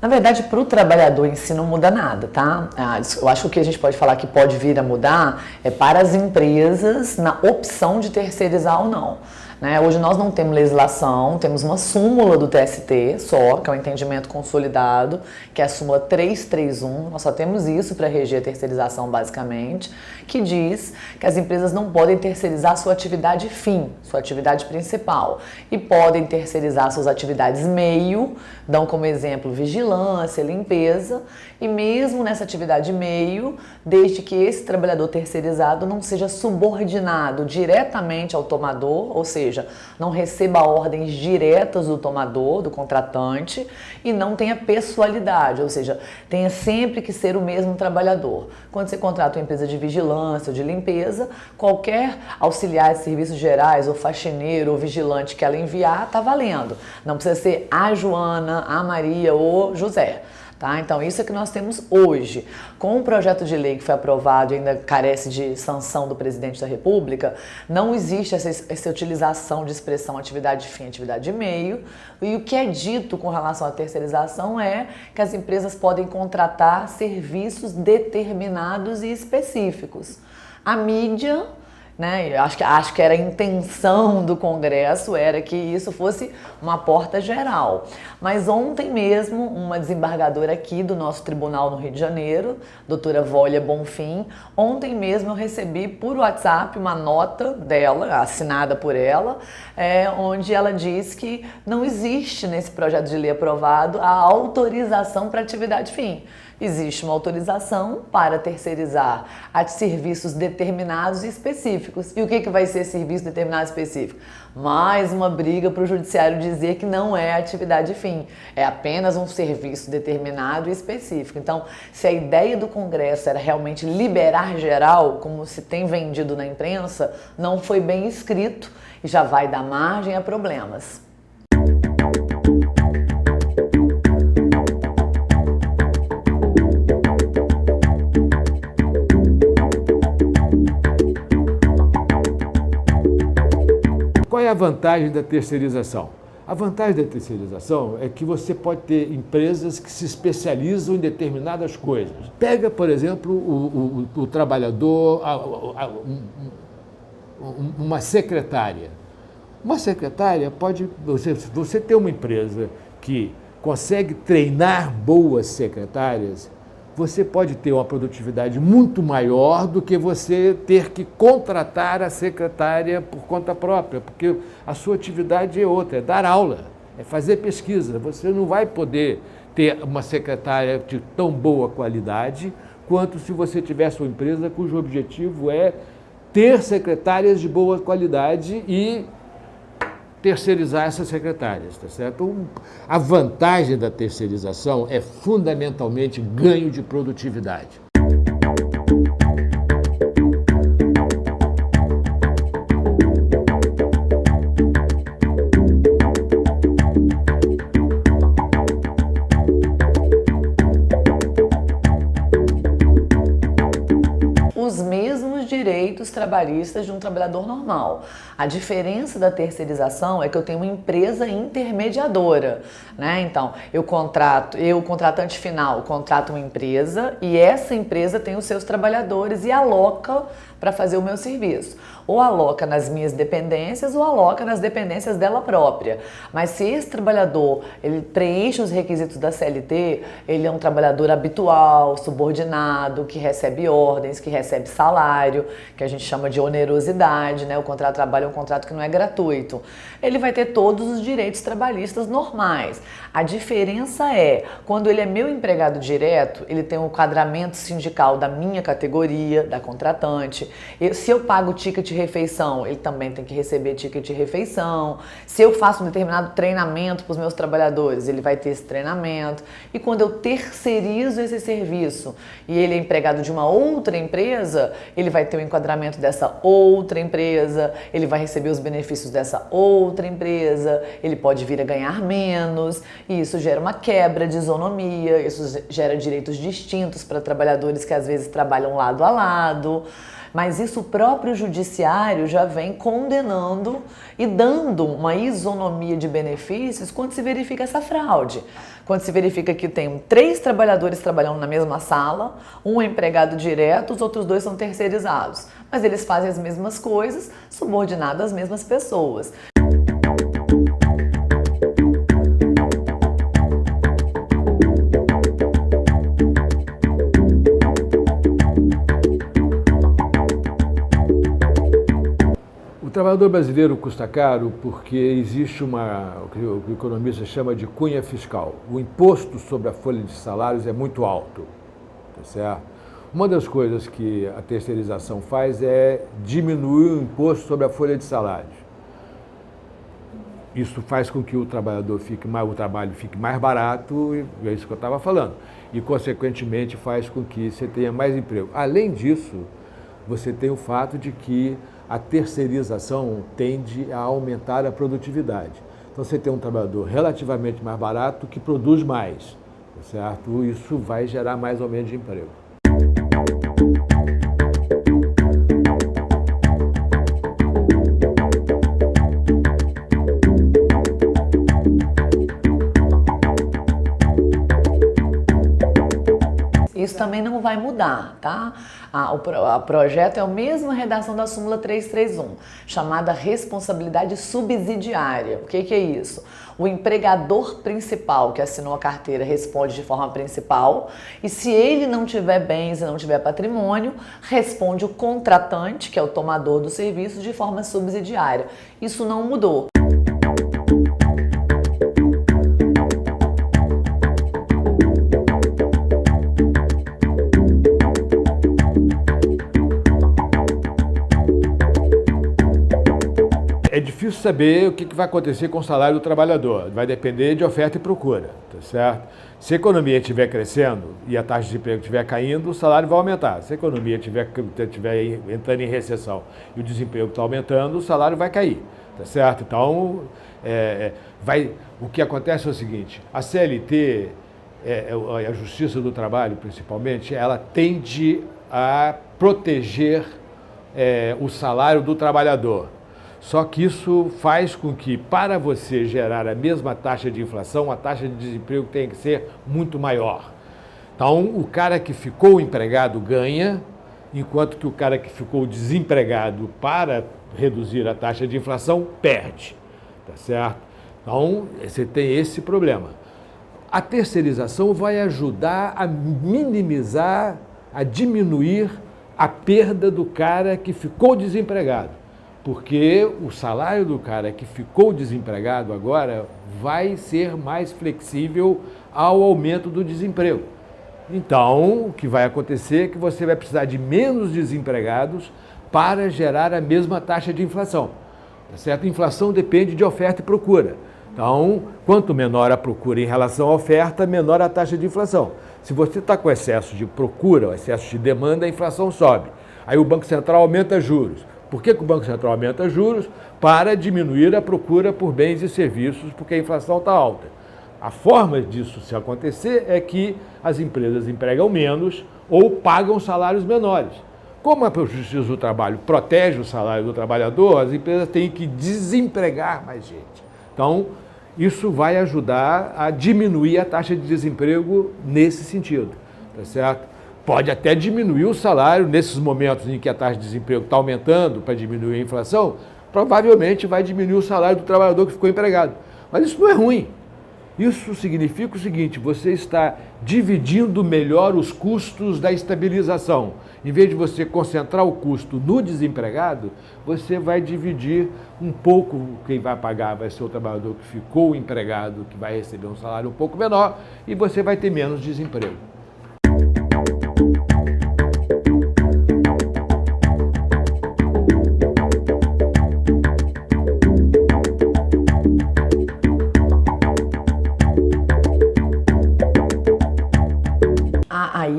Na verdade, para o trabalhador em si não muda nada, tá? Eu acho que o que a gente pode falar que pode vir a mudar é para as empresas na opção de terceirizar ou não. Né? Hoje nós não temos legislação, temos uma súmula do TST só, que é o entendimento consolidado, que é a súmula 331, nós só temos isso para reger a terceirização basicamente, que diz que as empresas não podem terceirizar sua atividade fim, sua atividade principal, e podem terceirizar suas atividades meio, dão como exemplo vigilância, limpeza, e mesmo nessa atividade meio, desde que esse trabalhador terceirizado não seja subordinado diretamente ao tomador, ou seja, não receba ordens diretas do tomador, do contratante, e não tenha pessoalidade, ou seja, tenha sempre que ser o mesmo trabalhador. Quando você contrata uma empresa de vigilância ou de limpeza, qualquer auxiliar de serviços gerais, ou faxineiro, ou vigilante que ela enviar, está valendo. Não precisa ser a Joana, a Maria ou José. Tá? Então, isso é que nós temos hoje. Com o projeto de lei que foi aprovado e ainda carece de sanção do presidente da República, não existe essa utilização de expressão atividade fim, atividade meio. E o que é dito com relação à terceirização é que as empresas podem contratar serviços determinados e específicos. A mídia... Né? Acho que era a intenção do Congresso, era que isso fosse uma porta geral. Mas ontem mesmo, uma desembargadora aqui do nosso tribunal no Rio de Janeiro, doutora Vólia Bonfim, ontem mesmo eu recebi por WhatsApp uma nota dela, assinada por ela, onde ela diz que não existe nesse projeto de lei aprovado a autorização para atividade fim. Existe uma autorização para terceirizar a serviços determinados e específicos. E o que vai ser serviço determinado e específico? Mais uma briga para o judiciário dizer que não é atividade fim, é apenas um serviço determinado e específico. Então, se a ideia do Congresso era realmente liberar geral, como se tem vendido na imprensa, não foi bem escrito e já vai dar margem a problemas. Qual é a vantagem da terceirização? A vantagem da terceirização é que você pode ter empresas que se especializam em determinadas coisas. Pega, por exemplo, o trabalhador, uma secretária. Uma secretária pode... Você ter uma empresa que consegue treinar boas secretárias, você pode ter uma produtividade muito maior do que você ter que contratar a secretária por conta própria, porque a sua atividade é outra, é dar aula, é fazer pesquisa. Você não vai poder ter uma secretária de tão boa qualidade quanto se você tivesse uma empresa cujo objetivo é ter secretárias de boa qualidade e terceirizar essas secretárias, tá certo? A vantagem da terceirização é fundamentalmente ganho de produtividade. Os mesmos direitos trabalhistas de um trabalhador normal. A diferença da terceirização é que eu tenho uma empresa intermediadora, né? Então, eu, contratante final, contrato uma empresa e essa empresa tem os seus trabalhadores e aloca para fazer o meu serviço. Ou aloca nas minhas dependências ou aloca nas dependências dela própria. Mas se esse trabalhador ele preenche os requisitos da CLT, ele é um trabalhador habitual, subordinado, que recebe ordens, que recebe salário, que a gente chama de onerosidade, né? O contrato de trabalho é um contrato que não é gratuito. Ele vai ter todos os direitos trabalhistas normais. A diferença é, quando ele é meu empregado direto, ele tem um enquadramento sindical da minha categoria, da contratante. Se eu pago ticket de refeição, ele também tem que receber ticket de refeição. Se eu faço um determinado treinamento para os meus trabalhadores, ele vai ter esse treinamento. E quando eu terceirizo esse serviço e ele é empregado de uma outra empresa, ele vai ter o enquadramento dessa outra empresa, ele vai receber os benefícios dessa outra empresa, ele pode vir a ganhar menos, e isso gera uma quebra de isonomia, isso gera direitos distintos para trabalhadores que às vezes trabalham lado a lado. Mas isso o próprio judiciário já vem condenando e dando uma isonomia de benefícios quando se verifica essa fraude. Quando se verifica que tem 3 trabalhadores trabalhando na mesma sala, um é empregado direto, os outros 2 são terceirizados. Mas eles fazem as mesmas coisas, subordinados às mesmas pessoas. O trabalhador brasileiro custa caro porque existe o que o economista chama de cunha fiscal. O imposto sobre a folha de salários é muito alto, tá certo? Uma das coisas que a terceirização faz é diminuir o imposto sobre a folha de salários. Isso faz com que o trabalho fique mais barato, e é isso que eu estava falando, e consequentemente faz com que você tenha mais emprego. Além disso, você tem o fato de que a terceirização tende a aumentar a produtividade. Então você tem um trabalhador relativamente mais barato que produz mais, certo? Isso vai gerar mais ou menos de emprego. Isso também não vai mudar, tá? O projeto é a mesma redação da súmula 331, chamada responsabilidade subsidiária. O que é isso? O empregador principal que assinou a carteira responde de forma principal e se ele não tiver bens e não tiver patrimônio, responde o contratante, que é o tomador do serviço, de forma subsidiária. Isso não mudou. É difícil saber o que vai acontecer com o salário do trabalhador. Vai depender de oferta e procura, tá certo? Se a economia estiver crescendo e a taxa de desemprego estiver caindo, o salário vai aumentar. Se a economia estiver entrando em recessão e o desemprego está aumentando, o salário vai cair, tá certo? Então, o que acontece é o seguinte, a CLT, a Justiça do Trabalho principalmente, ela tende a proteger o salário do trabalhador. Só que isso faz com que, para você gerar a mesma taxa de inflação, a taxa de desemprego tenha que ser muito maior. Então, o cara que ficou empregado ganha, enquanto que o cara que ficou desempregado para reduzir a taxa de inflação perde, tá certo? Então, você tem esse problema. A terceirização vai ajudar a minimizar, a diminuir a perda do cara que ficou desempregado. Porque o salário do cara que ficou desempregado agora vai ser mais flexível ao aumento do desemprego. Então, o que vai acontecer é que você vai precisar de menos desempregados para gerar a mesma taxa de inflação. Tá certo? A inflação depende de oferta e procura. Então, quanto menor a procura em relação à oferta, menor a taxa de inflação. Se você está com excesso de procura, excesso de demanda, a inflação sobe. Aí o Banco Central aumenta juros. Por que o Banco Central aumenta juros? Para diminuir a procura por bens e serviços, porque a inflação está alta. A forma disso se acontecer é que as empresas empregam menos ou pagam salários menores. Como a Justiça do Trabalho protege o salário do trabalhador, as empresas têm que desempregar mais gente. Então, isso vai ajudar a diminuir a taxa de desemprego nesse sentido, tá certo? Pode até diminuir o salário nesses momentos em que a taxa de desemprego está aumentando para diminuir a inflação, provavelmente vai diminuir o salário do trabalhador que ficou empregado. Mas isso não é ruim. Isso significa o seguinte, você está dividindo melhor os custos da estabilização. Em vez de você concentrar o custo no desempregado, você vai dividir um pouco, quem vai pagar vai ser o trabalhador que ficou empregado, que vai receber um salário um pouco menor, e você vai ter menos desemprego.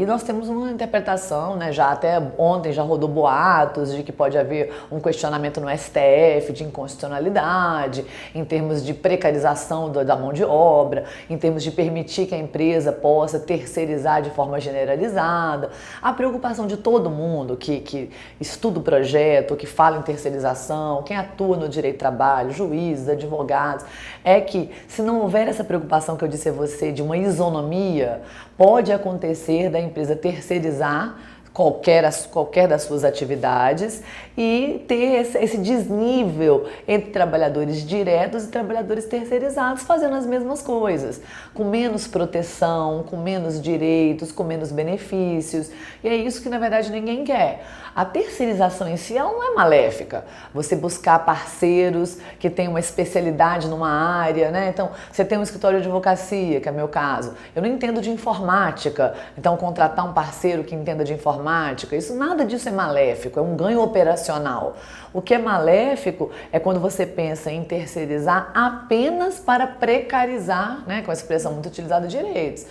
nós temos uma interpretação, né, já até ontem já rodou boatos de que pode haver um questionamento no STF de inconstitucionalidade, em termos de precarização da mão de obra, em termos de permitir que a empresa possa terceirizar de forma generalizada. A preocupação de todo mundo que estuda o projeto, que fala em terceirização, quem atua no direito do trabalho, juízes, advogados, é que se não houver essa preocupação que eu disse a você de uma isonomia, pode acontecer da empresa terceirizar qualquer das suas atividades e ter esse desnível entre trabalhadores diretos e trabalhadores terceirizados fazendo as mesmas coisas, com menos proteção, com menos direitos, com menos benefícios, e é isso que na verdade ninguém quer. A terceirização em si ela não é maléfica, você buscar parceiros que têm uma especialidade numa área, né? Então você tem um escritório de advocacia, que é meu caso, eu não entendo de informática, então contratar um parceiro que entenda de informática, isso nada disso é maléfico, é um ganho operacional. O que é maléfico é quando você pensa em terceirizar apenas para precarizar, né, com a expressão muito utilizada, direitos.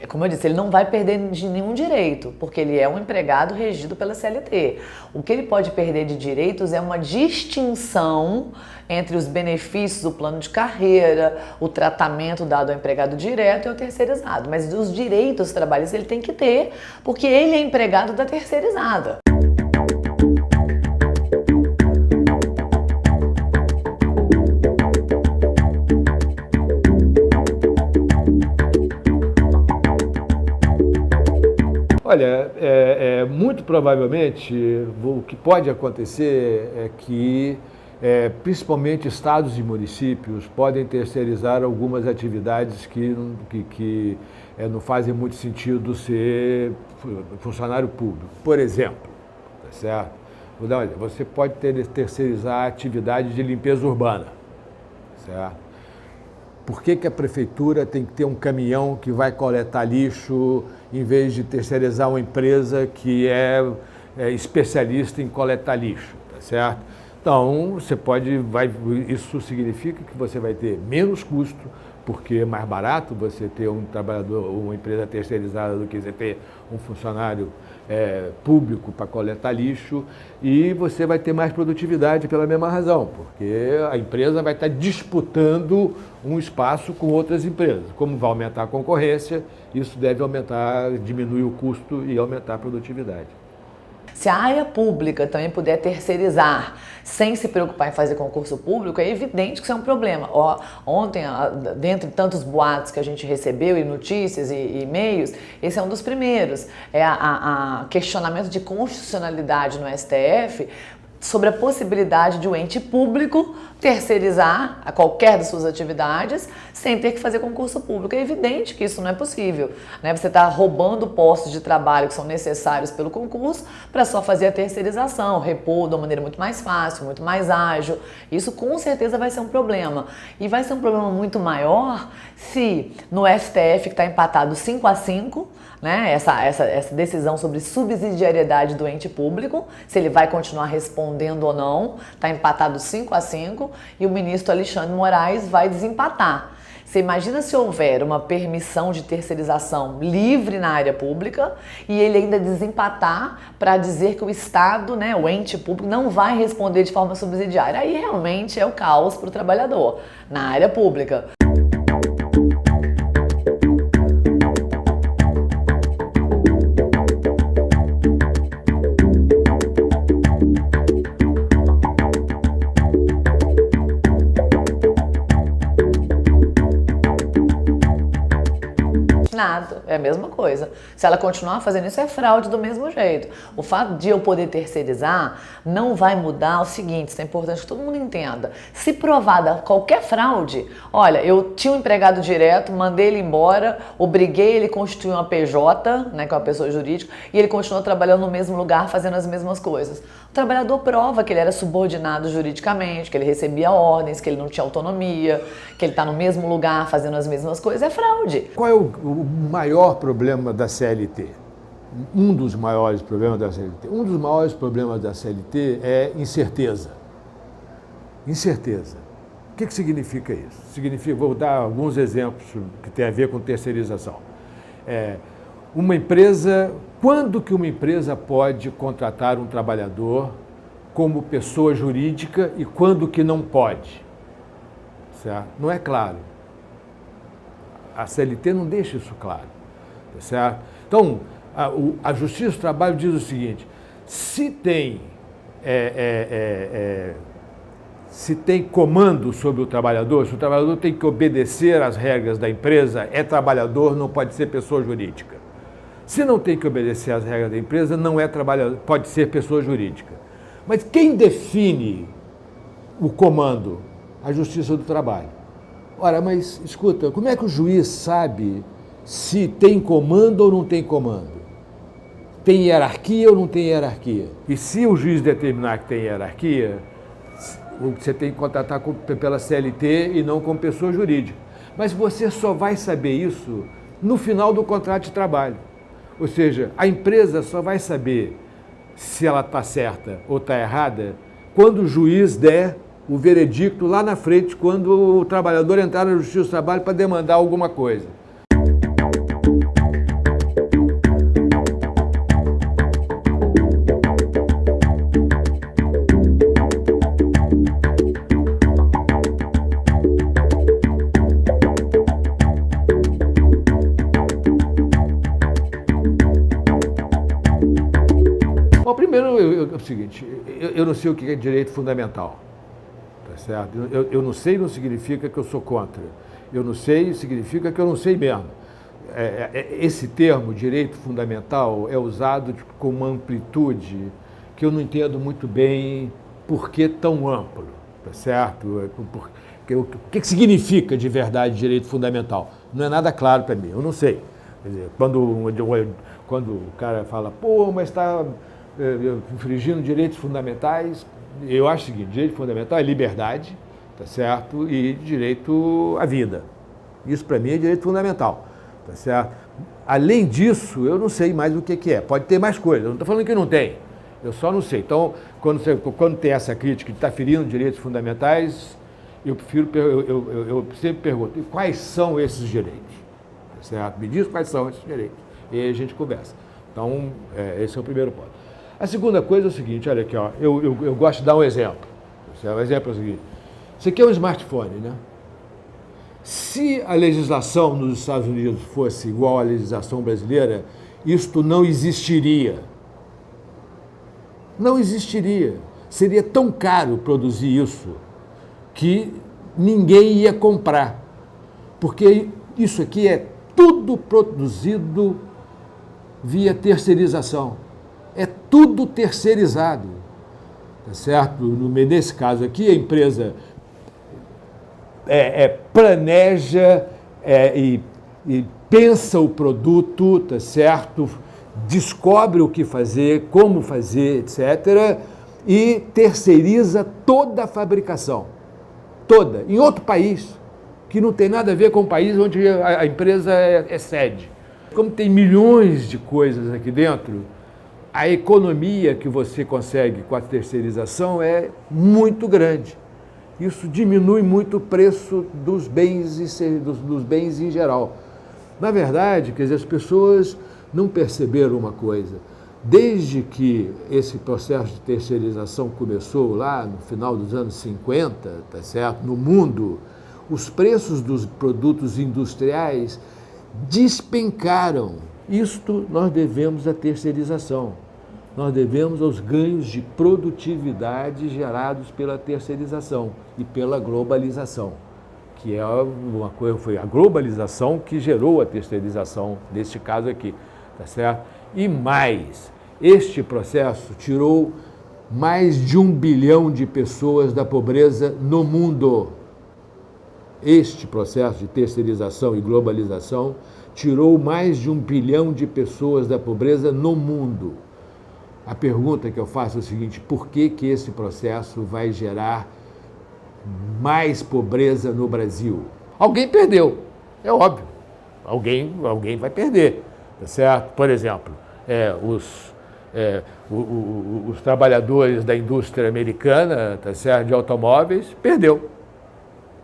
Como eu disse, ele não vai perder de nenhum direito, porque ele é um empregado regido pela CLT. O que ele pode perder de direitos é uma distinção entre os benefícios do plano de carreira, o tratamento dado ao empregado direto e ao terceirizado. Mas os direitos trabalhistas ele tem que ter, porque ele é empregado da terceirizada. Olha, muito provavelmente o que pode acontecer é que, principalmente estados e municípios, podem terceirizar algumas atividades que não fazem muito sentido ser funcionário público. Por exemplo, tá certo? Vou dar uma olhada, você pode terceirizar a atividade de limpeza urbana, certo? Por que a prefeitura tem que ter um caminhão que vai coletar lixo em vez de terceirizar uma empresa que é especialista em coletar lixo, tá certo? Então, isso significa que você vai ter menos custo, porque é mais barato você ter um trabalhador, uma empresa terceirizada do que você ter um funcionário público para coletar lixo, e você vai ter mais produtividade pela mesma razão, porque a empresa vai estar disputando um espaço com outras empresas. Como vai aumentar a concorrência, isso deve diminuir o custo e aumentar a produtividade. Se a área pública também puder terceirizar sem se preocupar em fazer concurso público, é evidente que isso é um problema. Ontem, dentre tantos boatos que a gente recebeu, e notícias e e-mails, esse é um dos primeiros. É a questionamento de constitucionalidade no STF sobre a possibilidade de um ente público terceirizar a qualquer das suas atividades sem ter que fazer concurso público. É evidente que isso não é possível, né? Você está roubando postos de trabalho que são necessários pelo concurso para só fazer a terceirização, repor de uma maneira muito mais fácil, muito mais ágil. Isso com certeza vai ser um problema. E vai ser um problema muito maior se no STF, que está empatado 5-5, né, essa decisão sobre subsidiariedade do ente público, se ele vai continuar respondendo ou não, está empatado 5-5, e o ministro Alexandre Moraes vai desempatar. Você imagina se houver uma permissão de terceirização livre na área pública e ele ainda desempatar para dizer que o Estado, né, o ente público, não vai responder de forma subsidiária. Aí realmente é o caos para o trabalhador na área pública. Nada, é a mesma coisa. Se ela continuar fazendo isso, é fraude do mesmo jeito. O fato de eu poder terceirizar não vai mudar o seguinte, isso é importante que todo mundo entenda. Se provada qualquer fraude, olha, eu tinha um empregado direto, mandei ele embora, obriguei ele a constituir uma PJ, né, que é uma pessoa jurídica, e ele continuou trabalhando no mesmo lugar, fazendo as mesmas coisas. O trabalhador prova que ele era subordinado juridicamente, que ele recebia ordens, que ele não tinha autonomia, que ele está no mesmo lugar fazendo as mesmas coisas, é fraude. Qual é o maior problema da CLT? um dos maiores problemas da CLT. Um dos maiores problemas da CLT é incerteza. Incerteza. O que significa isso? Significa, vou dar alguns exemplos que têm a ver com terceirização. Uma empresa, quando que uma empresa pode contratar um trabalhador como pessoa jurídica e quando que não pode? Certo? Não é claro. A CLT não deixa isso claro. Certo? Então, a Justiça do Trabalho diz o seguinte: se tem comando sobre o trabalhador, se o trabalhador tem que obedecer às regras da empresa, é trabalhador, não pode ser pessoa jurídica. Se não tem que obedecer às regras da empresa, não é trabalhador, pode ser pessoa jurídica. Mas quem define o comando? A Justiça do Trabalho. Ora, mas escuta, como é que o juiz sabe se tem comando ou não tem comando? Tem hierarquia ou não tem hierarquia? E se o juiz determinar que tem hierarquia, você tem que contratar pela CLT e não como pessoa jurídica. Mas você só vai saber isso no final do contrato de trabalho. Ou seja, a empresa só vai saber se ela está certa ou está errada quando o juiz der o veredicto lá na frente, quando o trabalhador entrar na Justiça do Trabalho para demandar alguma coisa. Bom, primeiro é o seguinte, eu não sei o que é direito fundamental. Certo? Eu não sei não significa que eu sou contra. Eu não sei significa que eu não sei mesmo. Esse termo, direito fundamental, é usado com uma amplitude que eu não entendo muito bem por que tão amplo. Tá certo? O que significa de verdade direito fundamental? Não é nada claro para mim, eu não sei. Quer dizer, quando o cara fala, pô, mas está infringindo direitos fundamentais, eu acho o seguinte: direito fundamental é liberdade, tá certo? E direito à vida. Isso para mim é direito fundamental, tá certo? Além disso, eu não sei mais o que é. Pode ter mais coisas, eu não estou falando que não tem, eu só não sei. Então, quando tem essa crítica de estar ferindo direitos fundamentais, eu sempre pergunto: e quais são esses direitos? Tá certo? Me diz quais são esses direitos. E aí a gente conversa. Então, esse é o primeiro ponto. A segunda coisa é o seguinte, olha aqui, ó, eu gosto de dar um exemplo. O exemplo é o seguinte: isso aqui é um smartphone, né? Se a legislação nos Estados Unidos fosse igual à legislação brasileira, isto não existiria. Não existiria. Seria tão caro produzir isso que ninguém ia comprar. Porque isso aqui é tudo produzido via terceirização. É tudo terceirizado, tá certo? Nesse caso aqui, a empresa planeja e pensa o produto, tá certo? Descobre o que fazer, como fazer, etc. E terceiriza toda a fabricação, toda, em outro país, que não tem nada a ver com o país onde a empresa é sede. Como tem milhões de coisas aqui dentro, a economia que você consegue com a terceirização é muito grande. Isso diminui muito o preço dos bens em geral. Na verdade, quer dizer, as pessoas não perceberam uma coisa. Desde que esse processo de terceirização começou lá no final dos anos 50, tá certo? No mundo, os preços dos produtos industriais despencaram. Isto nós devemos à terceirização. Nós devemos aos ganhos de produtividade gerados pela terceirização e pela globalização, que é uma coisa, foi a globalização que gerou a terceirização neste caso aqui, tá certo? E mais, este processo tirou mais de 1 bilhão de pessoas da pobreza no mundo. Este processo de terceirização e globalização tirou mais de 1 bilhão de pessoas da pobreza no mundo. A pergunta que eu faço é o seguinte: por que esse processo vai gerar mais pobreza no Brasil? Alguém perdeu, é óbvio. Alguém vai perder, tá certo? Por exemplo, os trabalhadores da indústria americana, tá certo, de automóveis, perdeu.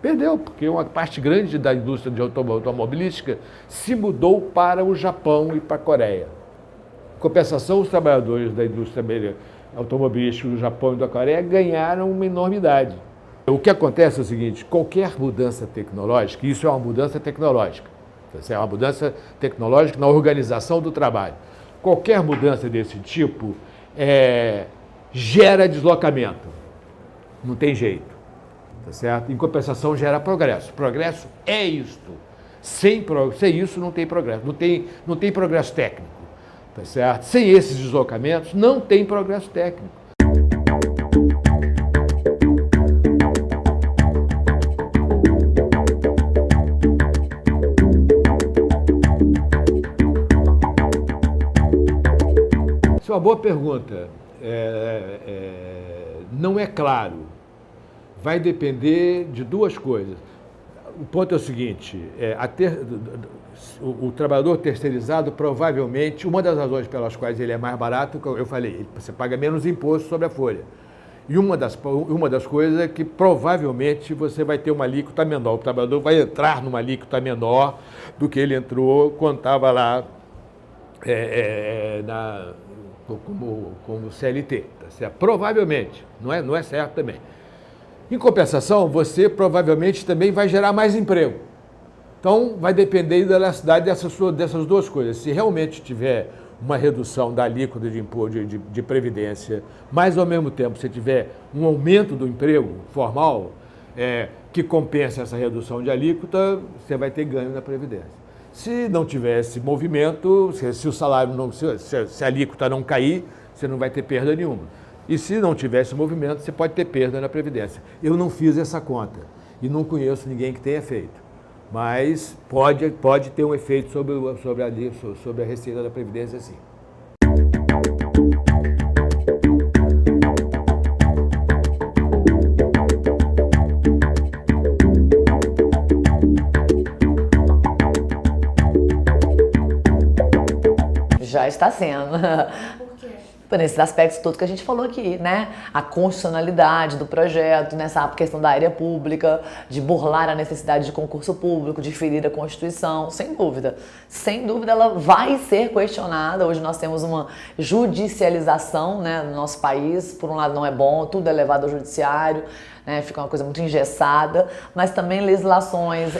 Perdeu, porque uma parte grande da indústria de automobilística se mudou para o Japão e para a Coreia. Em compensação, os trabalhadores da indústria automobilística do Japão e da Coreia ganharam uma enormidade. O que acontece é o seguinte, qualquer mudança tecnológica, isso é uma mudança tecnológica, é uma mudança tecnológica na organização do trabalho. Qualquer mudança desse tipo gera deslocamento, não tem jeito. Tá certo? Em compensação, gera progresso. Progresso é isto. Sem isso, não tem progresso. Não tem progresso técnico. Tá certo? Sem esses deslocamentos, não tem progresso técnico. Isso é uma boa pergunta. Não é claro. Vai depender de duas coisas. O ponto é o seguinte, o trabalhador terceirizado, provavelmente, uma das razões pelas quais ele é mais barato, eu falei, você paga menos imposto sobre a folha. E uma das coisas é que provavelmente você vai ter uma alíquota menor. O trabalhador vai entrar numa alíquota menor do que ele entrou quando estava lá como CLT. Tá certo? Provavelmente, não é certo também. Em compensação, você provavelmente também vai gerar mais emprego. Então, vai depender da elasticidade dessas duas coisas. Se realmente tiver uma redução da alíquota de imposto de previdência, mas ao mesmo tempo você tiver um aumento do emprego formal, que compensa essa redução de alíquota, você vai ter ganho na previdência. Se não tiver esse movimento, se o salário se a alíquota não cair, você não vai ter perda nenhuma. E se não tiver esse movimento, você pode ter perda na Previdência. Eu não fiz essa conta e não conheço ninguém que tenha feito. Mas pode ter um efeito sobre a receita da Previdência, sim. Já está sendo. Nesses aspectos todos que a gente falou aqui, né? A constitucionalidade do projeto, nessa questão da área pública, de burlar a necessidade de concurso público, de ferir a Constituição, sem dúvida. Sem dúvida ela vai ser questionada. Hoje nós temos uma judicialização, né, no nosso país. Por um lado não é bom, tudo é levado ao judiciário, né? Fica uma coisa muito engessada, mas também legislações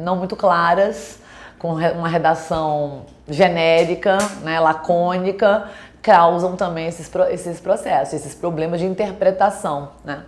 não muito claras, com uma redação genérica, né, lacônica, causam também esses processos, esses problemas de interpretação, né?